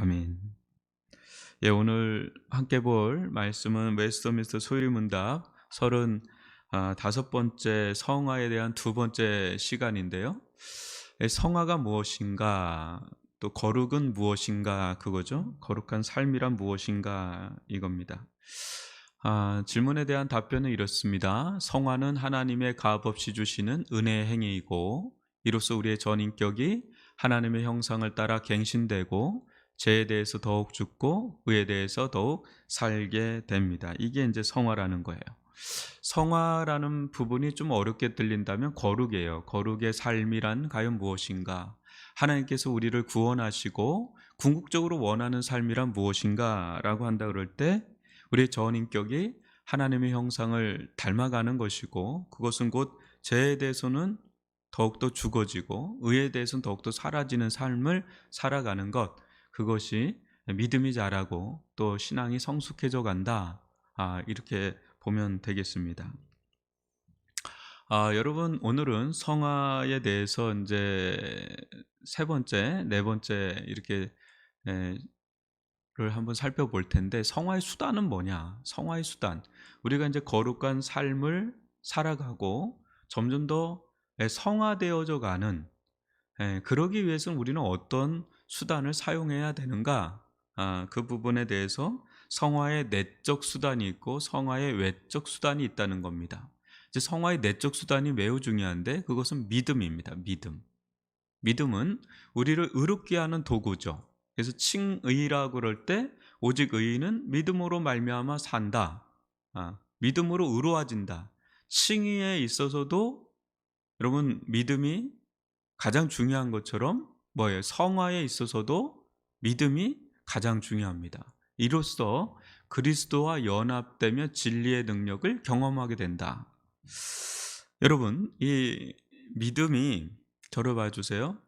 아멘. 예, 오늘 함께 볼 말씀은 웨스트민스터 소위문답 35번째 성화에 대한 두 번째 시간인데요. 예, 성화가 무엇인가, 또 거룩은 무엇인가, 그거죠. 거룩한 삶이란 무엇인가, 이겁니다. 질문에 대한 답변은 이렇습니다. 성화는 하나님의 가업 없이 주시는 은혜의 행위이고, 이로써 우리의 전인격이 하나님의 형상을 따라 갱신되고 죄에 대해서 더욱 죽고 의에 대해서 더욱 살게 됩니다. 이게 이제 성화라는 거예요. 성화라는 부분이 좀 어렵게 들린다면 거룩이에요. 거룩의 삶이란 과연 무엇인가? 하나님께서 우리를 구원하시고 궁극적으로 원하는 삶이란 무엇인가? 라고 한다 그럴 때 우리의 전인격이 하나님의 형상을 닮아가는 것이고, 그것은 곧 죄에 대해서는 더욱더 죽어지고 의에 대해서는 더욱더 사라지는 삶을 살아가는 것, 그것이 믿음이 자라고 또 신앙이 성숙해져 간다, 이렇게 보면 되겠습니다. 여러분, 오늘은 성화에 대해서 이제 세 번째, 네 번째 이렇게 를 한번 살펴볼 텐데, 성화의 수단은 뭐냐? 성화의 수단, 우리가 이제 거룩한 삶을 살아가고 점점 더 성화되어져 가는, 그러기 위해서는 우리는 어떤 수단을 사용해야 되는가? 그 부분에 대해서 성화의 내적 수단이 있고 성화의 외적 수단이 있다는 겁니다. 이제 성화의 내적 수단이 매우 중요한데, 그것은 믿음입니다. 믿음은 우리를 의롭게 하는 도구죠. 그래서 칭의라고 그럴 때 오직 의인은 믿음으로 말미암아 산다. 믿음으로 의로워진다. 칭의에 있어서도 여러분, 믿음이 가장 중요한 것처럼 뭐예요? 성화에 있어서도 믿음이 가장 중요합니다. 이로써 그리스도와 연합되며 진리의 능력을 경험하게 된다. 여러분, 이 믿음이, 저를 봐주세요.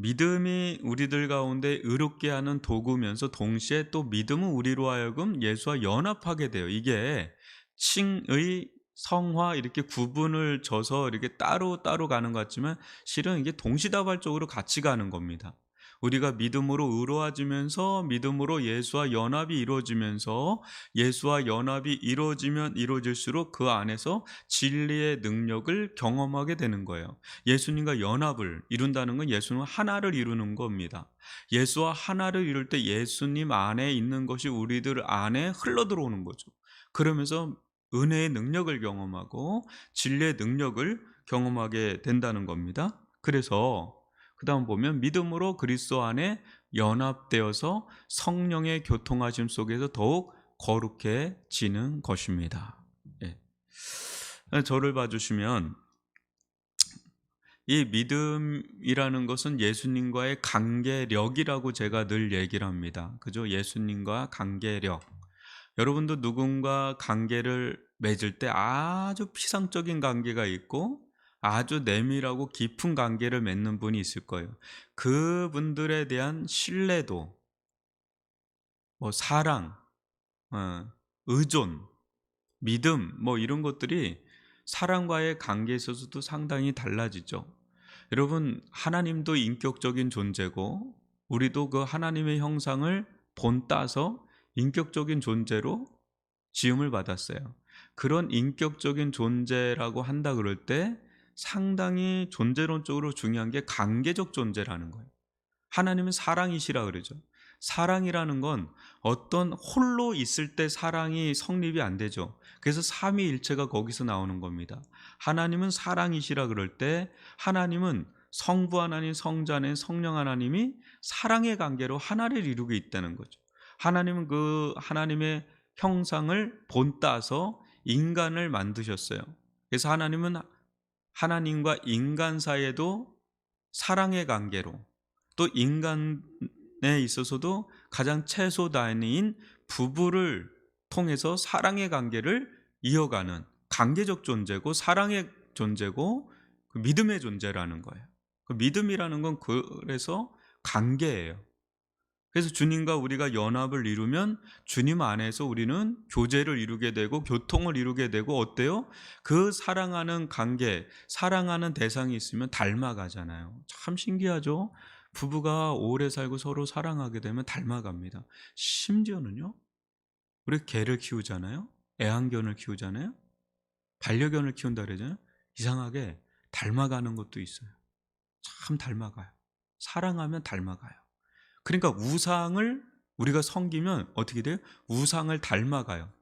믿음이 우리들 가운데 의롭게 하는 도구면서 동시에 또 믿음은 우리로 하여금 예수와 연합하게 돼요. 이게 칭의, 성화 이렇게 구분을 져서 이렇게 따로 가는 것 같지만 실은 이게 동시다발적으로 같이 가는 겁니다. 우리가 믿음으로 의로워지면서 믿음으로 예수와 연합이 이루어지면서 예수와 연합이 이루어지면 이루어질수록 그 안에서 진리의 능력을 경험하게 되는 거예요. 예수님과 연합을 이룬다는 건 예수님과 하나를 이루는 겁니다. 예수와 하나를 이룰 때 예수님 안에 있는 것이 우리들 안에 흘러 들어오는 거죠. 그러면서 은혜의 능력을 경험하고 진리의 능력을 경험하게 된다는 겁니다. 그래서 그 다음 보면 믿음으로 그리스도 안에 연합되어서 성령의 교통하심 속에서 더욱 거룩해지는 것입니다. 예. 저를 봐주시면 이 믿음이라는 것은 예수님과의 관계력이라고 제가 늘 얘기를 합니다. 그죠? 예수님과 관계력. 여러분도 누군가 관계를 맺을 때 아주 피상적인 관계가 있고 아주 내밀하고 깊은 관계를 맺는 분이 있을 거예요. 그분들에 대한 신뢰도, 사랑, 의존, 믿음, 이런 것들이 사람과의 관계에 있어서도 상당히 달라지죠. 여러분, 하나님도 인격적인 존재고 우리도 그 하나님의 형상을 본따서 인격적인 존재로 지음을 받았어요. 그런 인격적인 존재라고 한다 그럴 때 상당히 존재론적으로 중요한 게 관계적 존재라는 거예요. 하나님은 사랑이시라 그러죠. 사랑이라는 건 어떤 홀로 있을 때 사랑이 성립이 안 되죠. 그래서 삼위일체가 거기서 나오는 겁니다. 하나님은 사랑이시라 그럴 때 하나님은 성부 하나님, 성자 하나님, 성령 하나님이 사랑의 관계로 하나를 이루고 있다는 거죠. 하나님은 그 하나님의 형상을 본따서 인간을 만드셨어요. 그래서 하나님은 하나님과 인간 사이에도 사랑의 관계로, 또 인간에 있어서도 가장 최소 단위인 부부를 통해서 사랑의 관계를 이어가는 관계적 존재고 사랑의 존재고 그 믿음의 존재라는 거예요. 그 믿음이라는 건 그래서 관계예요. 그래서 주님과 우리가 연합을 이루면 주님 안에서 우리는 교제를 이루게 되고 교통을 이루게 되고 어때요? 그 사랑하는 관계, 사랑하는 대상이 있으면 닮아가잖아요. 참 신기하죠? 부부가 오래 살고 서로 사랑하게 되면 닮아갑니다. 심지어는요, 우리 개를 키우잖아요. 애완견을 키우잖아요. 반려견을 키운다 그러잖아요. 이상하게 닮아가는 것도 있어요. 참 닮아가요. 사랑하면 닮아가요. 그러니까 우상을 우리가 섬기면 어떻게 돼요? 우상을 닮아가요.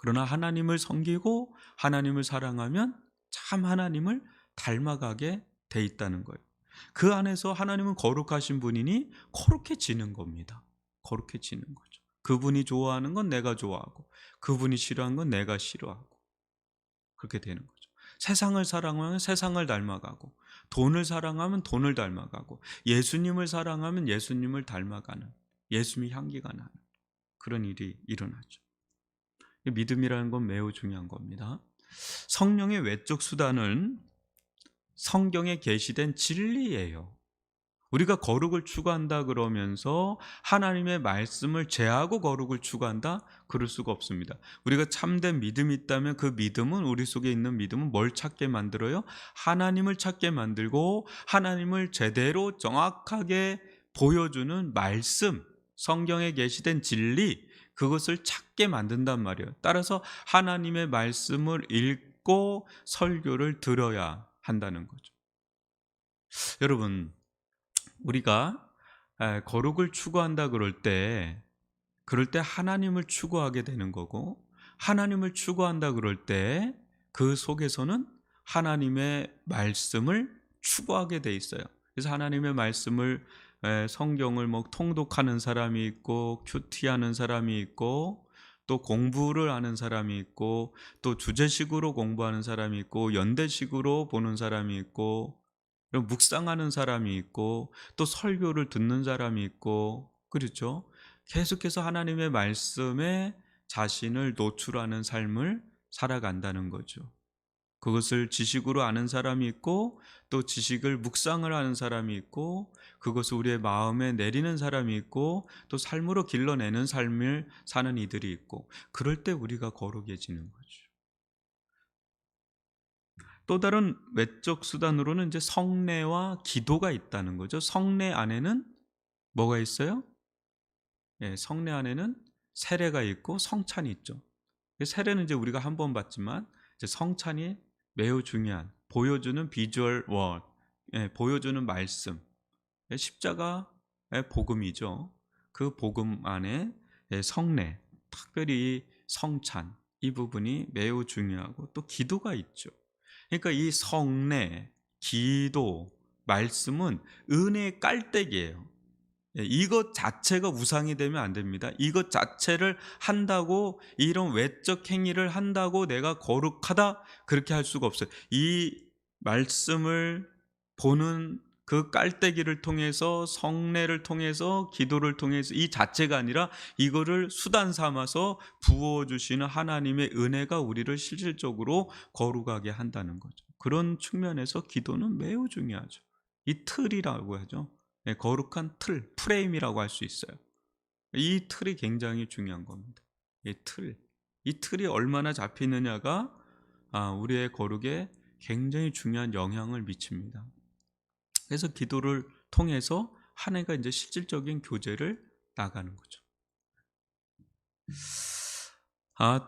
그러나 하나님을 섬기고 하나님을 사랑하면 참 하나님을 닮아가게 돼 있다는 거예요. 그 안에서 하나님은 거룩하신 분이니 거룩해지는 겁니다. 거룩해지는 거죠. 그분이 좋아하는 건 내가 좋아하고 그분이 싫어하는 건 내가 싫어하고 그렇게 되는 거죠. 세상을 사랑하면 세상을 닮아가고 돈을 사랑하면 돈을 닮아가고 예수님을 사랑하면 예수님을 닮아가는, 예수님의 향기가 나는 그런 일이 일어나죠. 믿음이라는 건 매우 중요한 겁니다. 성령의 외적 수단은 성경에 계시된 진리예요. 우리가 거룩을 추구한다 그러면서 하나님의 말씀을 제하고 거룩을 추구한다? 그럴 수가 없습니다. 우리가 참된 믿음이 있다면 그 믿음은, 우리 속에 있는 믿음은 뭘 찾게 만들어요? 하나님을 찾게 만들고 하나님을 제대로 정확하게 보여주는 말씀, 성경에 계시된 진리, 그것을 찾게 만든단 말이에요. 따라서 하나님의 말씀을 읽고 설교를 들어야 한다는 거죠. 여러분, 우리가 거룩을 추구한다 그럴 때 하나님을 추구하게 되는 거고, 하나님을 추구한다 그럴 때 그 속에서는 하나님의 말씀을 추구하게 돼 있어요. 그래서 하나님의 말씀을, 성경을 뭐 통독하는 사람이 있고 큐티하는 사람이 있고 또 공부를 하는 사람이 있고 또 주제식으로 공부하는 사람이 있고 연대식으로 보는 사람이 있고 그리고 묵상하는 사람이 있고 또 설교를 듣는 사람이 있고, 그렇죠? 계속해서 하나님의 말씀에 자신을 노출하는 삶을 살아간다는 거죠. 그것을 지식으로 아는 사람이 있고 또 지식을 묵상을 하는 사람이 있고 그것을 우리의 마음에 내리는 사람이 있고 또 삶으로 길러내는 삶을 사는 이들이 있고, 그럴 때 우리가 거룩해지는 거죠. 또 다른 외적 수단으로는 이제 성례와 기도가 있다는 거죠. 성례 안에는 뭐가 있어요? 예, 성례 안에는 세례가 있고 성찬이 있죠. 세례는 이제 우리가 한 번 봤지만 이제 성찬이 매우 중요한, 보여주는 비주얼 월, 예, 보여주는 말씀, 예, 십자가의 복음이죠. 그 복음 안에 예, 성례, 특별히 성찬, 이 부분이 매우 중요하고 또 기도가 있죠. 그러니까 이 성례, 기도, 말씀은 은혜의 깔때기예요. 예, 이것 자체가 우상이 되면 안 됩니다. 이것 자체를 한다고, 이런 외적 행위를 한다고 내가 거룩하다, 그렇게 할 수가 없어요. 이 말씀을 보는 그 깔때기를 통해서, 성례를 통해서, 기도를 통해서, 이 자체가 아니라 이거를 수단 삼아서 부어주시는 하나님의 은혜가 우리를 실질적으로 거룩하게 한다는 거죠. 그런 측면에서 기도는 매우 중요하죠. 이 틀이라고 하죠. 네, 거룩한 틀, 프레임이라고 할 수 있어요. 이 틀이 굉장히 중요한 겁니다. 이 틀이 얼마나 잡히느냐가 우리의 거룩에 굉장히 중요한 영향을 미칩니다. 그래서 기도를 통해서 한 해가 이제 실질적인 교제를 나가는 거죠.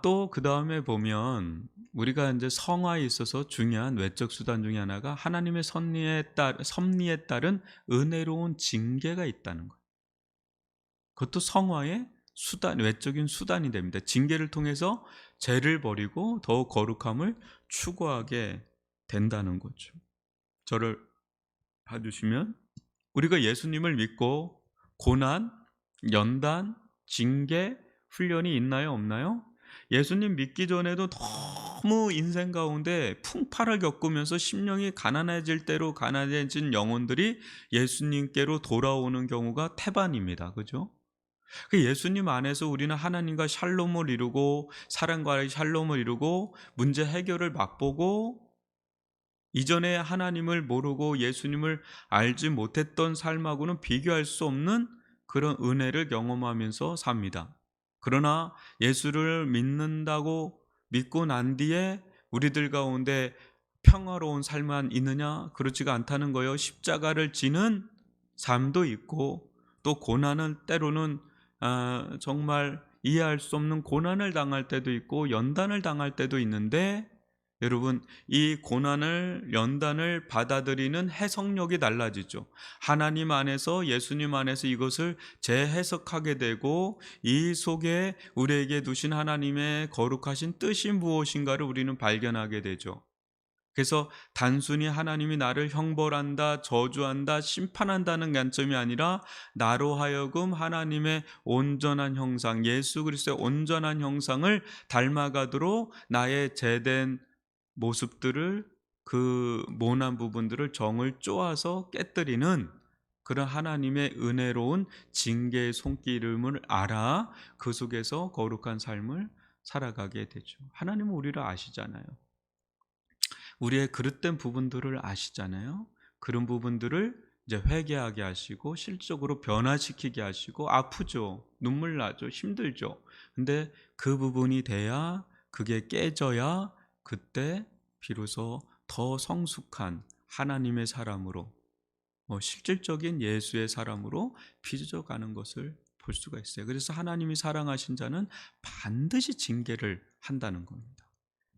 또 그 다음에 보면 우리가 이제 성화에 있어서 중요한 외적 수단 중에 하나가 하나님의 섭리에 따른 은혜로운 징계가 있다는 거예요. 그것도 성화의 수단, 외적인 수단이 됩니다. 징계를 통해서 죄를 버리고 더욱 거룩함을 추구하게 된다는 거죠. 저를 봐주시면, 우리가 예수님을 믿고 고난, 연단, 징계, 훈련이 있나요? 없나요? 예수님 믿기 전에도 너무 인생 가운데 풍파를 겪으면서 심령이 가난해질 대로 가난해진 영혼들이 예수님께로 돌아오는 경우가 태반입니다. 그죠? 그 예수님 안에서 우리는 하나님과 샬롬을 이루고 사랑과의 샬롬을 이루고 문제 해결을 맛보고, 이전에 하나님을 모르고 예수님을 알지 못했던 삶하고는 비교할 수 없는 그런 은혜를 경험하면서 삽니다. 그러나 예수를 믿고 난 뒤에 우리들 가운데 평화로운 삶만 있느냐? 그렇지가 않다는 거예요. 십자가를 지는 삶도 있고 또 고난은 때로는 정말 이해할 수 없는 고난을 당할 때도 있고 연단을 당할 때도 있는데 여러분 이 고난을 연단을 받아들이는 해석력이 달라지죠. 하나님 안에서 예수님 안에서 이것을 재해석하게 되고 이 속에 우리에게 두신 하나님의 거룩하신 뜻이 무엇인가를 우리는 발견하게 되죠. 그래서 단순히 하나님이 나를 형벌한다, 저주한다, 심판한다는 관점이 아니라 나로 하여금 하나님의 온전한 형상, 예수 그리스도의 온전한 형상을 닮아가도록 나의 죄된 모습들을, 그 모난 부분들을 정을 쪼아서 깨뜨리는 그런 하나님의 은혜로운 징계의 손길임을 알아 그 속에서 거룩한 삶을 살아가게 되죠. 하나님은 우리를 아시잖아요. 우리의 그릇된 부분들을 아시잖아요. 그런 부분들을 이제 회개하게 하시고 실적으로 변화시키게 하시고 아프죠. 눈물 나죠. 힘들죠. 근데 그 부분이 돼야, 그게 깨져야 그때 비로소 더 성숙한 하나님의 사람으로, 실질적인 예수의 사람으로 빚어가는 것을 볼 수가 있어요. 그래서 하나님이 사랑하신 자는 반드시 징계를 한다는 겁니다.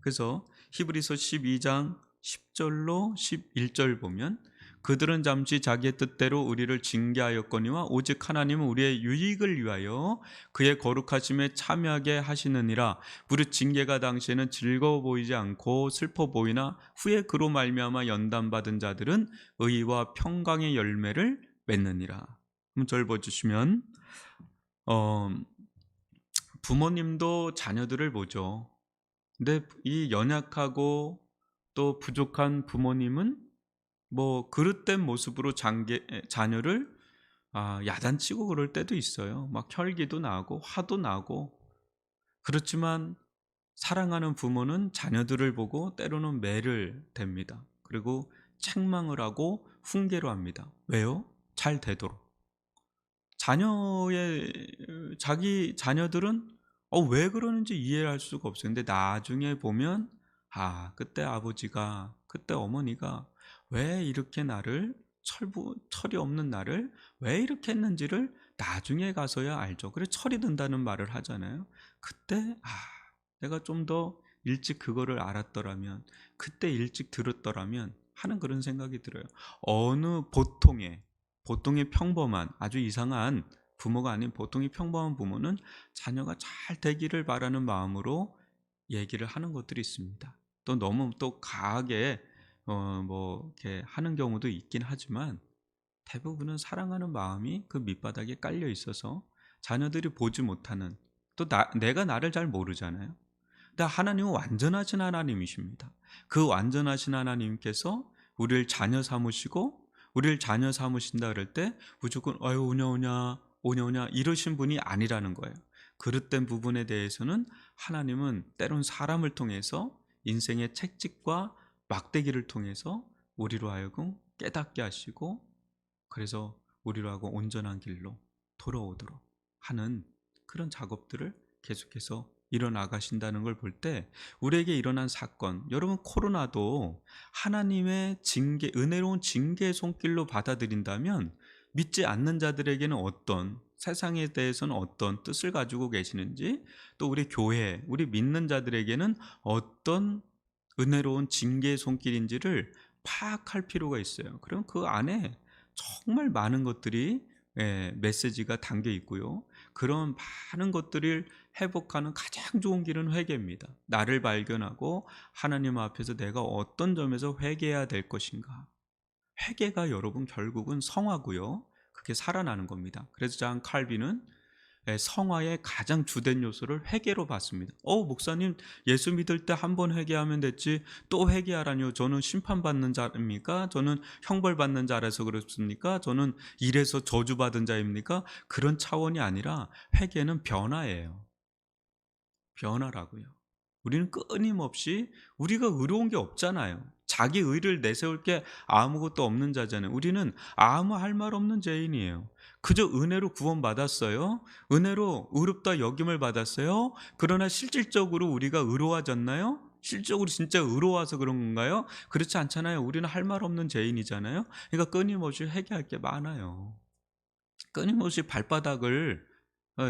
그래서 히브리서 12장 10절로 11절 보면 그들은 잠시 자기의 뜻대로 우리를 징계하였거니와 오직 하나님은 우리의 유익을 위하여 그의 거룩하심에 참여하게 하시느니라. 무릇 징계가 당시에는 즐거워 보이지 않고 슬퍼 보이나 후에 그로 말미암아 연단받은 자들은 의와 평강의 열매를 맺느니라. 한번 절 보주시면 부모님도 자녀들을 보죠. 근데 이 연약하고 또 부족한 부모님은 그릇된 모습으로 자녀를 야단치고 그럴 때도 있어요. 막 혈기도 나고 화도 나고. 그렇지만 사랑하는 부모는 자녀들을 보고 때로는 매를 댑니다. 그리고 책망을 하고 훈계로 합니다. 왜요? 잘 되도록. 자기 자녀들은 왜 그러는지 이해할 수가 없어요. 근데 나중에 보면 그때 아버지가, 그때 어머니가 왜 이렇게 나를, 철이 없는 나를 왜 이렇게 했는지를 나중에 가서야 알죠. 그래서 철이 든다는 말을 하잖아요. 그때 내가 좀 더 일찍 그거를 알았더라면, 그때 일찍 들었더라면 하는 그런 생각이 들어요. 어느 보통의 평범한, 아주 이상한 부모가 아닌 보통의 평범한 부모는 자녀가 잘 되기를 바라는 마음으로 얘기를 하는 것들이 있습니다. 또 너무 또 강하게 이렇게 하는 경우도 있긴 하지만 대부분은 사랑하는 마음이 그 밑바닥에 깔려 있어서 자녀들이 보지 못하는, 또 내가 나를 잘 모르잖아요. 근데 하나님은 완전하신 하나님이십니다. 그 완전하신 하나님께서 우리를 자녀 삼으시고, 우리를 자녀 삼으신다 그럴 때 무조건 오냐 이러신 분이 아니라는 거예요. 그릇된 부분에 대해서는 하나님은 때론 사람을 통해서, 인생의 책찍과 막대기를 통해서 우리로 하여금 깨닫게 하시고, 그래서 우리로 하여금 온전한 길로 돌아오도록 하는 그런 작업들을 계속해서 일어나가신다는 걸 볼 때, 우리에게 일어난 사건, 여러분 코로나도 하나님의 징계, 은혜로운 징계의 손길로 받아들인다면 믿지 않는 자들에게는 어떤, 세상에 대해서는 어떤 뜻을 가지고 계시는지, 또 우리 교회, 우리 믿는 자들에게는 어떤 은혜로운 징계의 손길인지를 파악할 필요가 있어요. 그럼 그 안에 정말 많은 것들이, 메시지가 담겨 있고요. 그런 많은 것들을 회복하는 가장 좋은 길은 회개입니다. 나를 발견하고 하나님 앞에서 내가 어떤 점에서 회개해야 될 것인가. 회개가 여러분 결국은 성화고요. 그게 살아나는 겁니다. 그래서 장 칼빈은 성화의 가장 주된 요소를 회개로 봤습니다. 목사님, 예수 믿을 때 한 번 회개하면 됐지 또 회개하라뇨? 저는 심판받는 자입니까? 저는 형벌받는 자라서 그렇습니까? 저는 이래서 저주받은 자입니까? 그런 차원이 아니라 회개는 변화예요. 변화라고요. 우리는 끊임없이, 우리가 의로운 게 없잖아요. 자기 의를 내세울 게 아무것도 없는 자잖아요. 우리는 아무 할 말 없는 죄인이에요. 그저 은혜로 구원받았어요. 은혜로 의롭다 여김을 받았어요. 그러나 실질적으로 우리가 의로워졌나요? 실적으로 진짜 의로워서 그런 건가요? 그렇지 않잖아요. 우리는 할 말 없는 죄인이잖아요. 그러니까 끊임없이 회개할 게 많아요. 끊임없이 발바닥을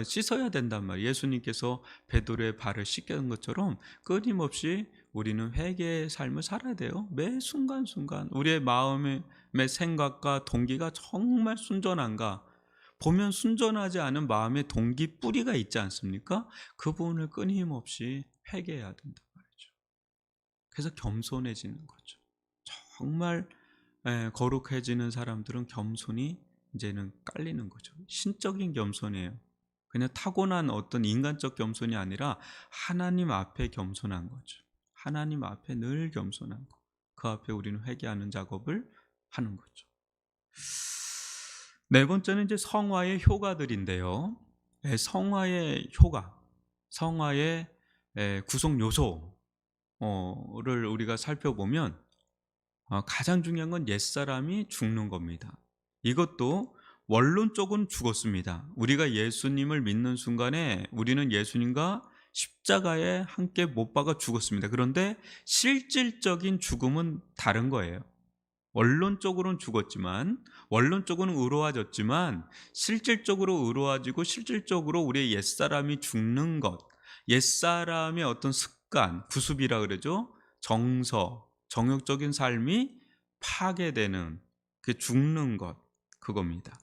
씻어야 된단 말이에요. 예수님께서 베드로의 발을 씻긴 것처럼 끊임없이 우리는 회개의 삶을 살아야 돼요. 매 순간순간 우리의 마음의 생각과 동기가 정말 순전한가, 보면 순전하지 않은 마음의 동기 뿌리가 있지 않습니까? 그 부분을 끊임없이 회개해야 된단 말이죠. 그래서 겸손해지는 거죠. 정말 거룩해지는 사람들은 겸손이 이제는 깔리는 거죠. 신적인 겸손이에요. 그냥 타고난 어떤 인간적 겸손이 아니라 하나님 앞에 겸손한 거죠. 하나님 앞에 늘 겸손한 거. 그 앞에 우리는 회개하는 작업을 하는 거죠. 네 번째는 이제 성화의 효과들인데요. 성화의 효과, 성화의 구성 요소를 우리가 살펴보면 가장 중요한 건 옛사람이 죽는 겁니다. 이것도 원론적으로는 죽었습니다. 우리가 예수님을 믿는 순간에 우리는 예수님과 십자가에 함께 못 박아 죽었습니다. 그런데 실질적인 죽음은 다른 거예요. 원론적으로는 죽었지만, 원론적으로는 의로워졌지만, 실질적으로 의로워지고 실질적으로 우리의 옛사람이 죽는 것, 옛사람의 어떤 습관, 구습이라 그러죠. 정서, 정욕적인 삶이 파괴되는, 그 죽는 것, 그겁니다.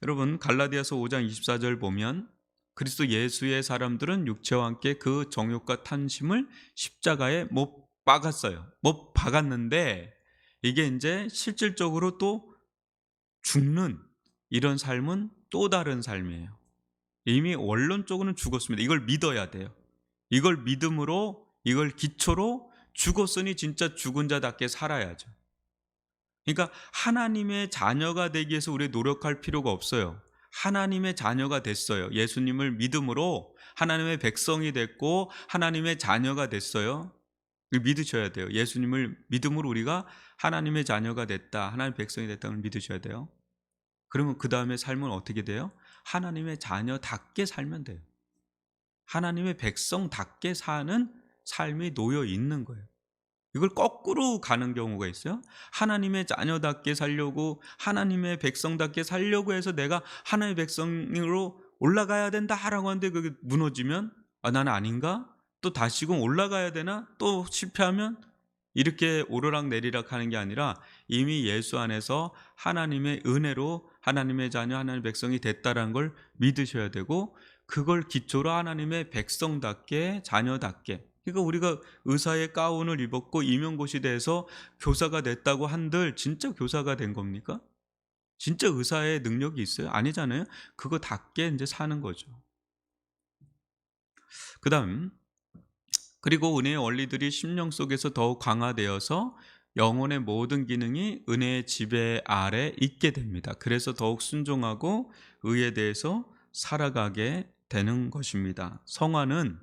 여러분, 갈라디아서 5장 24절 보면 그리스도 예수의 사람들은 육체와 함께 그 정욕과 탐심을 십자가에 못 박았어요. 못 박았는데 이게 이제 실질적으로 또 죽는 이런 삶은 또 다른 삶이에요. 이미 원론적으로는 죽었습니다. 이걸 믿어야 돼요. 이걸 믿음으로, 이걸 기초로 죽었으니 진짜 죽은 자답게 살아야죠. 그러니까 하나님의 자녀가 되기 위해서 우리 노력할 필요가 없어요. 하나님의 자녀가 됐어요. 예수님을 믿음으로 하나님의 백성이 됐고 하나님의 자녀가 됐어요. 믿으셔야 돼요. 예수님을 믿음으로 우리가 하나님의 자녀가 됐다, 하나님의 백성이 됐다는 걸 믿으셔야 돼요. 그러면 그 다음에 삶은 어떻게 돼요? 하나님의 자녀답게 살면 돼요. 하나님의 백성답게 사는 삶이 놓여 있는 거예요. 이걸 거꾸로 가는 경우가 있어요. 하나님의 자녀답게 살려고, 하나님의 백성답게 살려고 해서 내가 하나님의 백성으로 올라가야 된다라고 하는데 그게 무너지면 나는 아닌가? 또 다시금 올라가야 되나? 또 실패하면? 이렇게 오르락 내리락 하는 게 아니라 이미 예수 안에서 하나님의 은혜로 하나님의 자녀, 하나님의 백성이 됐다라는 걸 믿으셔야 되고, 그걸 기초로 하나님의 백성답게, 자녀답게, 그러니까 우리가 의사의 가운을 입었고 임용고시대에서 교사가 됐다고 한들 진짜 교사가 된 겁니까? 진짜 의사의 능력이 있어요? 아니잖아요. 그거답게 이제 사는 거죠. 그다음, 그리고 은혜의 원리들이 심령 속에서 더욱 강화되어서 영혼의 모든 기능이 은혜의 지배 아래 있게 됩니다. 그래서 더욱 순종하고 의에 대해서 살아가게 되는 것입니다. 성화는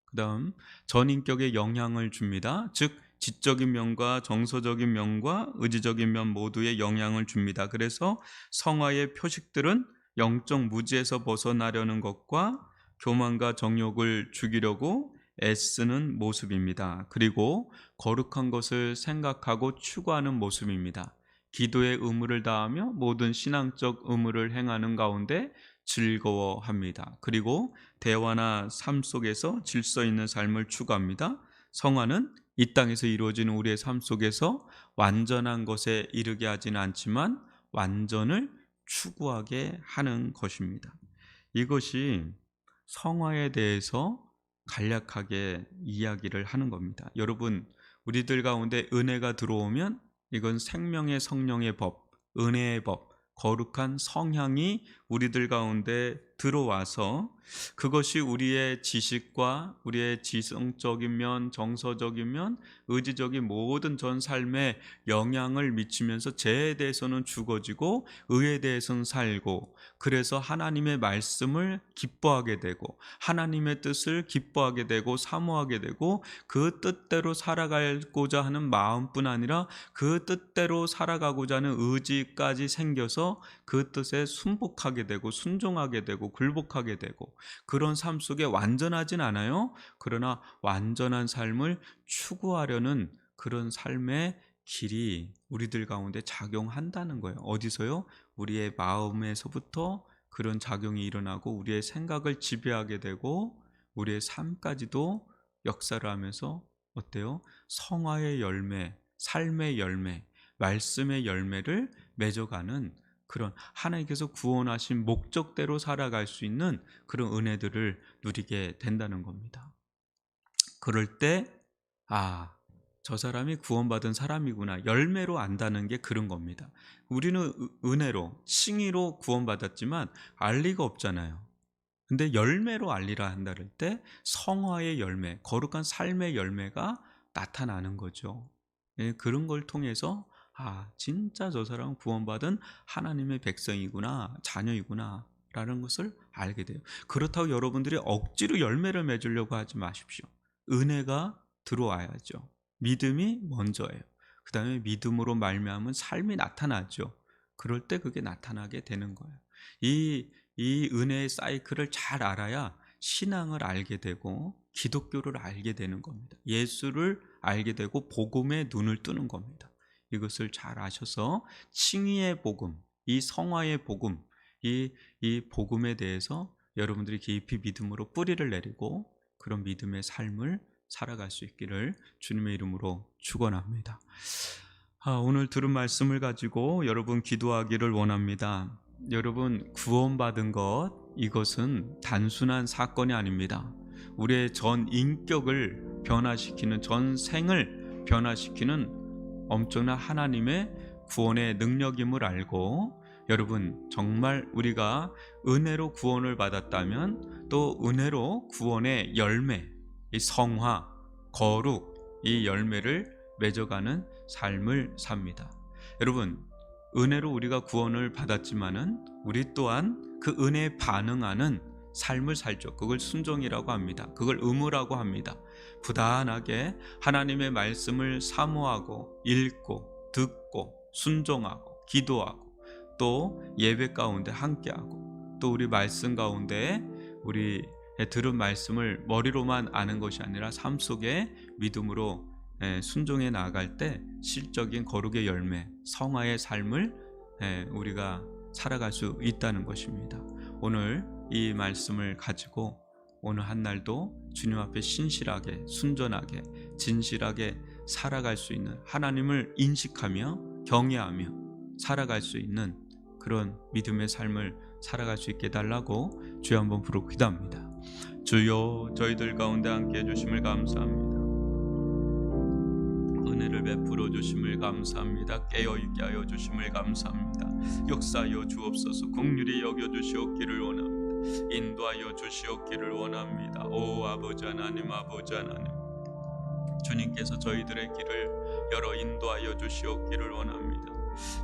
그다음 전인격에 영향을 줍니다. 즉 지적인 면과 정서적인 면과 의지적인 면 모두에 영향을 줍니다. 그래서 성화의 표식들은 영적 무지에서 벗어나려는 것과 교만과 정욕을 죽이려고 애쓰는 모습입니다. 그리고 거룩한 것을 생각하고 추구하는 모습입니다. 기도의 의무를 다하며 모든 신앙적 의무를 행하는 가운데 즐거워합니다. 그리고 대화나 삶 속에서 질서 있는 삶을 추구합니다. 성화는 이 땅에서 이루어지는 우리의 삶 속에서 완전한 것에 이르게 하지는 않지만 완전을 추구하게 하는 것입니다. 이것이 성화에 대해서 간략하게 이야기를 하는 겁니다. 여러분, 우리들 가운데 은혜가 들어오면 이건 생명의 성령의 법, 은혜의 법, 거룩한 성향이 우리들 가운데 들어와서 그것이 우리의 지식과 우리의 지성적인 면, 정서적인 면, 의지적인 모든 전 삶에 영향을 미치면서 죄에 대해서는 죽어지고 의에 대해서는 살고, 그래서 하나님의 말씀을 기뻐하게 되고 하나님의 뜻을 기뻐하게 되고 사모하게 되고 그 뜻대로 살아가고자 하는 마음뿐 아니라 그 뜻대로 살아가고자 하는 의지까지 생겨서 그 뜻에 순복하게 되고 순종하게 되고 굴복하게 되고 그런 삶 속에 완전하진 않아요. 그러나 완전한 삶을 추구하려는 그런 삶의 길이 우리들 가운데 작용한다는 거예요. 어디서요? 우리의 마음에서부터 그런 작용이 일어나고 우리의 생각을 지배하게 되고 우리의 삶까지도 역사를 하면서 어때요? 성화의 열매, 삶의 열매, 말씀의 열매를 맺어가는 그런 하나님께서 구원하신 목적대로 살아갈 수 있는 그런 은혜들을 누리게 된다는 겁니다. 그럴 때 저 사람이 구원받은 사람이구나 열매로 안다는 게 그런 겁니다. 우리는 은혜로 칭의로 구원받았지만 알 리가 없잖아요. 근데 열매로 알리라 한다를 때 성화의 열매, 거룩한 삶의 열매가 나타나는 거죠. 예, 그런 걸 통해서 진짜 저 사람은 구원받은 하나님의 백성이구나, 자녀이구나 라는 것을 알게 돼요. 그렇다고 여러분들이 억지로 열매를 맺으려고 하지 마십시오. 은혜가 들어와야죠. 믿음이 먼저예요. 그 다음에 믿음으로 말미암은 삶이 나타나죠. 그럴 때 그게 나타나게 되는 거예요. 이 은혜의 사이클을 잘 알아야 신앙을 알게 되고 기독교를 알게 되는 겁니다. 예수를 알게 되고 복음의 눈을 뜨는 겁니다. 이것을 잘 아셔서 칭의의 복음, 이 성화의 복음, 이 복음에 대해서 여러분들이 깊이 믿음으로 뿌리를 내리고 그런 믿음의 삶을 살아갈 수 있기를 주님의 이름으로 축원합니다. 오늘 들은 말씀을 가지고 여러분 기도하기를 원합니다. 여러분 구원받은 것 이것은 단순한 사건이 아닙니다. 우리의 전 인격을 변화시키는 전 생을 변화시키는 엄청난 하나님의 구원의 능력임을 알고 여러분 정말 우리가 은혜로 구원을 받았다면 또 은혜로 구원의 열매, 이 성화, 거룩 이 열매를 맺어가는 삶을 삽니다. 여러분 은혜로 우리가 구원을 받았지만은 우리 또한 그 은혜에 반응하는 삶을 살죠. 그걸 순종이라고 합니다. 그걸 의무라고 합니다. 부단하게 하나님의 말씀을 사모하고 읽고 듣고 순종하고 기도하고 또 예배 가운데 함께하고 또 우리 말씀 가운데 우리 들은 말씀을 머리로만 아는 것이 아니라 삶 속에 믿음으로 순종해 나아갈 때 실적인 거룩의 열매, 성화의 삶을 우리가 살아갈 수 있다는 것입니다. 오늘 이 말씀을 가지고 오늘 한 날도 주님 앞에 신실하게, 순전하게, 진실하게 살아갈 수 있는 하나님을 인식하며 경외하며 살아갈 수 있는 그런 믿음의 삶을 살아갈 수 있게 해달라고 주여 한번 부르고 기도합니다. 주여 저희들 가운데 함께 해주심을 감사합니다. 은혜를 베풀어 주심을 감사합니다. 깨어있게 하여 주심을 감사합니다. 역사하여 주옵소서. 긍휼히 여겨 주시옵기를 원합니다. 인도하여 주시옵기를 원합니다. 오 아버지 하나님, 아버지 하나님, 주님께서 저희들의 길을 열어 인도하여 주시옵기를 원합니다.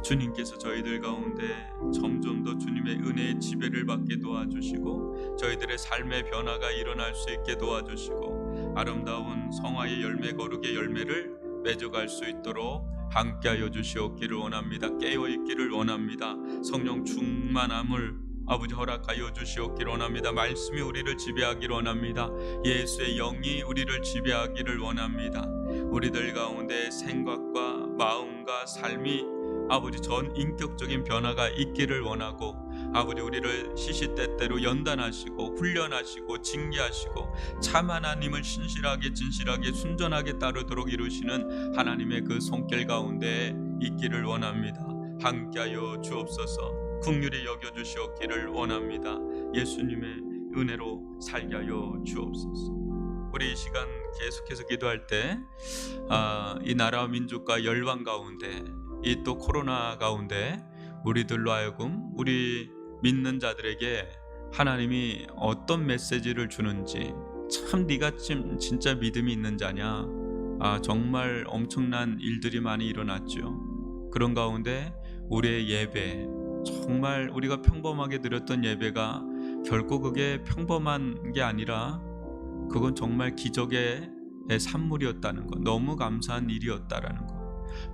주님께서 저희들 가운데 점점 더 주님의 은혜의 지배를 받게 도와주시고 저희들의 삶의 변화가 일어날 수 있게 도와주시고 아름다운 성화의 열매, 거룩의 열매를 맺어갈 수 있도록 함께하여 주시옵기를 원합니다. 깨어있기를 원합니다. 성령 충만함을 아버지 허락하여 주시옵기를 원합니다. 말씀이 우리를 지배하기를 원합니다. 예수의 영이 우리를 지배하기를 원합니다. 우리들 가운데 생각과 마음과 삶이 아버지 전 인격적인 변화가 있기를 원하고 아버지 우리를 시시때때로 연단하시고 훈련하시고 징계하시고 참 하나님을 신실하게 진실하게 순전하게 따르도록 이루시는 하나님의 그 손길 가운데 있기를 원합니다. 함께하여 주옵소서. 긍휼히 여겨주시옵기를 원합니다. 예수님의 은혜로 살게 하여 주옵소서. 우리 이 시간 계속해서 기도할 때 이 나라와 민족과 열방 가운데 이 또 코로나 가운데 우리들로 하여금 우리 믿는 자들에게 하나님이 어떤 메시지를 주는지 참 네가 진짜 믿음이 있는 자냐. 정말 엄청난 일들이 많이 일어났죠. 그런 가운데 우리의 예배 정말 우리가 평범하게 드렸던 예배가 결코 그게 평범한 게 아니라 그건 정말 기적의 산물이었다는 것, 너무 감사한 일이었다라는 것.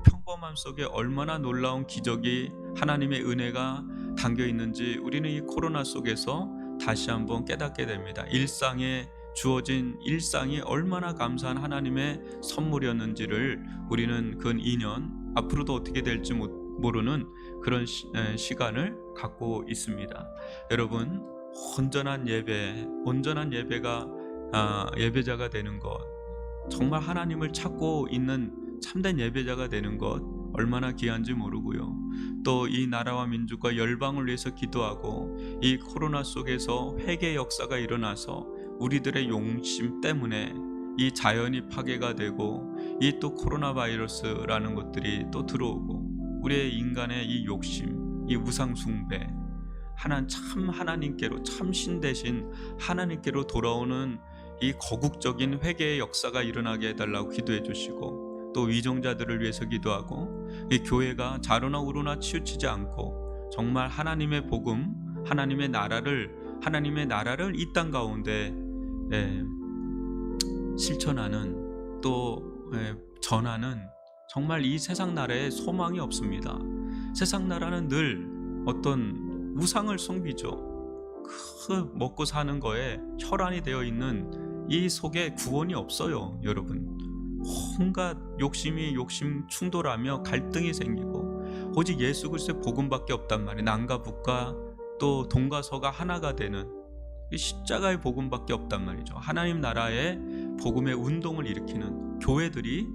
평범함 속에 얼마나 놀라운 기적이 하나님의 은혜가 담겨 있는지 우리는 이 코로나 속에서 다시 한번 깨닫게 됩니다. 일상에 주어진 일상이 얼마나 감사한 하나님의 선물이었는지를 우리는 근 2년 앞으로도 어떻게 될지 모르는 그런 시간을 갖고 있습니다. 여러분, 온전한 예배가 예배자가 되는 것, 정말 하나님을 찾고 있는 참된 예배자가 되는 것 얼마나 귀한지 모르고요. 또 이 나라와 민족과 열방을 위해서 기도하고 이 코로나 속에서 회개 역사가 일어나서 우리들의 용심 때문에 이 자연이 파괴가 되고 이 또 코로나 바이러스라는 것들이 또 들어오고 우리의 인간의 이 욕심, 이 우상 숭배, 하나님께로 참신 대신 하나님께로 돌아오는 이 거국적인 회개의 역사가 일어나게 해달라고 기도해 주시고, 또 위정자들을 위해서 기도하고 이 교회가 자로나 우로나 치우치지 않고 정말 하나님의 복음, 하나님의 나라를 이 땅 가운데 실천하는, 또 전하는, 정말 이 세상 나라에 소망이 없습니다. 세상 나라는 늘 어떤 우상을 섬기죠. 그 먹고 사는 거에 혈안이 되어 있는 이 속에 구원이 없어요. 여러분, 온갖 욕심 충돌하며 갈등이 생기고 오직 예수 그리스도의 복음밖에 없단 말이에요. 남과 북과 또 동과 서가 하나가 되는 이 십자가의 복음밖에 없단 말이죠. 하나님 나라의 복음의 운동을 일으키는 교회들이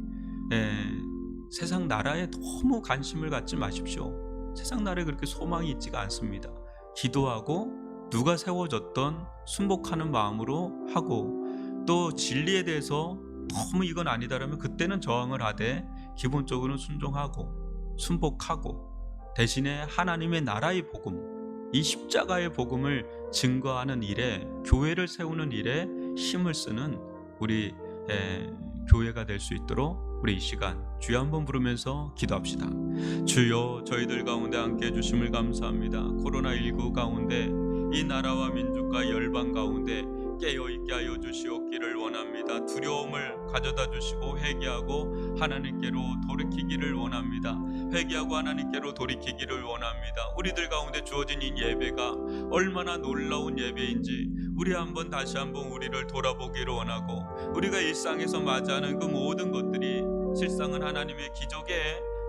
세상 나라에 너무 관심을 갖지 마십시오. 세상 나라에 그렇게 소망이 있지가 않습니다. 기도하고 누가 세워졌던 순복하는 마음으로 하고, 또 진리에 대해서 너무 이건 아니다라면 그때는 저항을 하되 기본적으로는 순종하고 순복하고, 대신에 하나님의 나라의 복음, 이 십자가의 복음을 증거하는 일에, 교회를 세우는 일에 힘을 쓰는 우리 교회가 될 수 있도록 우리 이 시간 주여 한번 부르면서 기도합시다. 주여, 저희들 가운데 함께 해주심을 감사합니다. 코로나19 가운데 이 나라와 민족과 열방 가운데 깨어있게 하여 주시옵기를 원합니다. 두려움을 가져다 주시고 회개하고 하나님께로 돌이키기를 원합니다. 회개하고 하나님께로 돌이키기를 원합니다. 우리들 가운데 주어진 이 예배가 얼마나 놀라운 예배인지 우리 다시 한번 우리를 돌아보기를 원하고, 우리가 일상에서 맞이하는 그 모든 것들이 실상은 하나님의 기적의,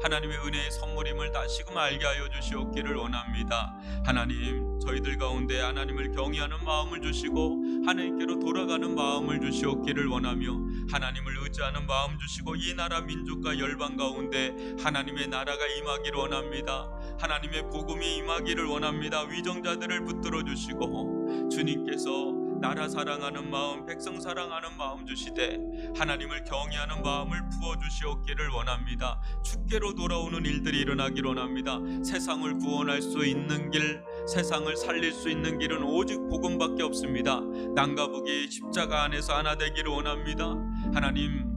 하나님의 은혜의 선물임을 다시금 알게 하여 주시옵기를 원합니다. 하나님, 저희들 가운데 하나님을 경외하는 마음을 주시고 하나님께로 돌아가는 마음을 주시옵기를 원하며, 하나님을 의지하는 마음 주시고 이 나라 민족과 열방 가운데 하나님의 나라가 임하기를 원합니다. 하나님의 복음이 임하기를 원합니다. 위정자들을 붙들어 주시고 주님께서 나라 사랑하는 마음, 백성 사랑하는 마음 주시되 하나님을 경외하는 마음을 부어주시옵기를 원합니다. 주께로 돌아오는 일들이 일어나기를 원합니다. 세상을 구원할 수 있는 길, 세상을 살릴 수 있는 길은 오직 복음밖에 없습니다. 남과 북이 십자가 안에서 하나 되기를 원합니다. 하나님,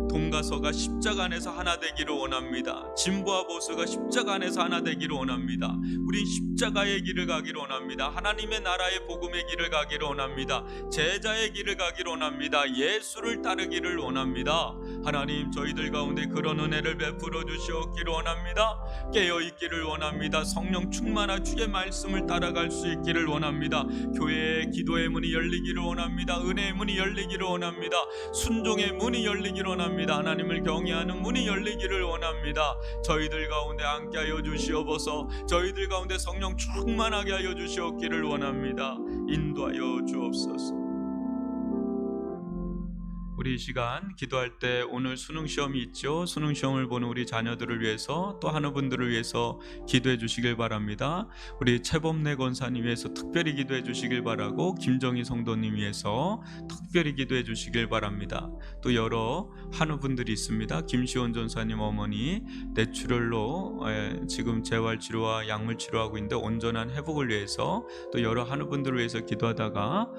동과 서가 십자가 안에서 하나 되기를 원합니다. 진보와 보수가 십자가 안에서 하나 되기를 원합니다. 우린 십자가의 길을 가기를 원합니다. 하나님의 나라의 복음의 길을 가기를 원합니다. 제자의 길을 가기를 원합니다. 예수를 따르기를 원합니다. 하나님, 저희들 가운데 그런 은혜를 베풀어 주시옵기를 원합니다. 깨어있기를 원합니다. 성령 충만한 주의 말씀을 따라갈 수 있기를 원합니다. 교회의 기도의 문이 열리기를 원합니다. 은혜의 문이 열리기를 원합니다. 순종의 문이 열리기를 원합니다. 하나님을 경외하는 문이 열리기를 원합니다. 저희들 가운데 함께하여 주시옵소서. 저희들 가운데 성령 충만하게 하여 주시옵기를 원합니다. 인도하여 주옵소서. 우리 이 시간 기도할 때 오늘 수능시험이 있죠. 수능시험을 보는 우리 자녀들을 위해서, 또 하나분들을 위해서 기도해 주시길 바랍니다. 우리 최범래 권사님 위해서 특별히 기도해 주시길 바라고, 김정희 성도님 위해서 특별히 기도해 주시길 바랍니다. 또 여러 한우분들이 있습니다. 김시원 전사님 어머니 뇌출혈로 지금 재활치료와 약물치료하고 있는데 온전한 회복을 위해서, 또 여러 한우분들을 위해서 기도하다가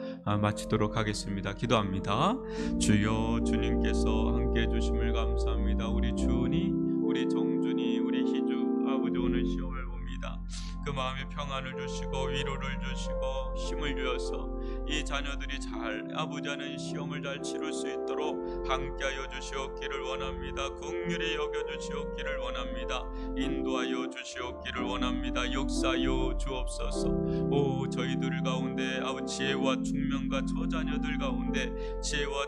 마치도록 하겠습니다. 기도합니다. 주여, 주님께서 함께 해주심을 감사합니다. 우리 주은이, 우리 정준이, 우리 희주 아버지 오늘 시험을 봅니다. 그 마음의 평안을 주시고 위로를 주시고 힘을 주어서 이 자녀들이 잘 아버지 하나님 시험을 잘 치를 수 있도록 함께하여 주시옵기를 원합니다. 긍휼히 여겨주시옵기를 원합니다. 인도하여 주시옵기를 원합니다. 역사하여 주옵소서. 오 저희들 가운데 아버지 지혜와 총명과 저 자녀들 가운데 지혜와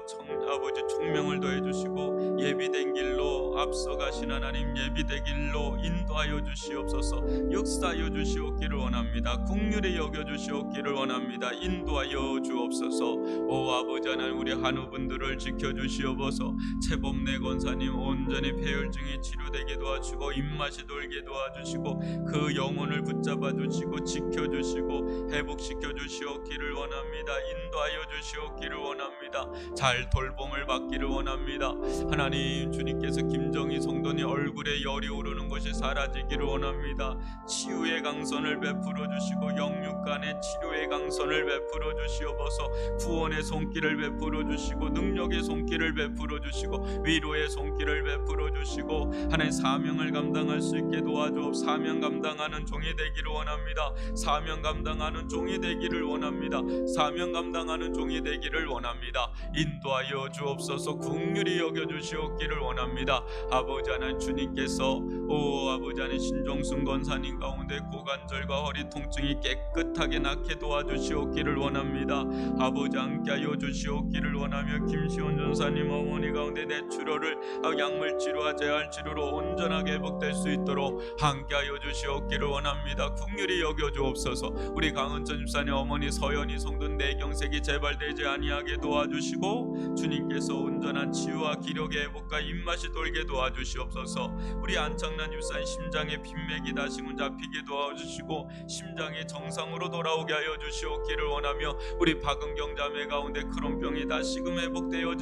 아버지 총명을 더해 주시고 예비된 길로 앞서가신 하나님 예비된 길로 인도하여 주시옵소서. 역사하여 주시옵기를 원합니다. 긍휼히 여겨 주시옵기를 원합니다. 인도하여 주옵소서. 오 아버지 하나님 우리 한우분들을 지켜주시옵소서. 최범래 권사님 온전히 폐혈증이 치료되게 도와주시고 입맛이 돌게 도와주시고 그 영혼을 붙잡아 주시고 지켜주시고 회복시켜 주시옵기를 원합니다. 인도하여 주시옵기를 원합니다. 잘 돌봄을 받기를 원합니다. 하나님 주님께서 김정희 성도님 얼굴에 열이 오르는 것이 사라지기를 원합니다. 치유의 강선을 베풀어 주시고 영육간의 치료의 강선을 베풀어 주시옵소서. 구원의 손길을 베풀어 주시고 능력의 손길을 베풀어 주시고 위로의 손길을 베풀어 주시고 하나님 사명을 감당할 수 있게 도와주옵. 사명 감당하는 종이 되기를 원합니다. 사명 감당하는 종이 되기를 원합니다. 사명 감당하는 종이 되기를 원합니다. 인도하여 주옵소서. 긍휼히 여겨 주시옵기를 원합니다. 아버지 하나님 주님께서 오 아버지 하나님 신종순 권사님 가운데 고관절과 허리 통증이 깨끗하게 낫게 도와주시옵기를 원합니다. 아버지 함께하여 주시옵기를 원하며 김시원 전사님 어머니 가운데 뇌출혈을 약물 치료와 재활 치료로 온전하게 회복될 수 있도록 함께하여 주시옵기를 원합니다. 긍휼히 여겨 주옵소서. 우리 강은천 집사님 어머니 서연이 성도 뇌경색이 재발되지 아니하게 도와주시고 주님께서 온전한 치유와 기력의 회복과 입맛이 돌게 도와주시옵소서. 우리 안창란 집사님 심장의 빈맥이 다시금 잡히게 도와주시고 심장이 정상으로 돌아오게 하여 주시옵기를 원하며 우리 박은경 자매 가운데 크론병이 다시금 회복되어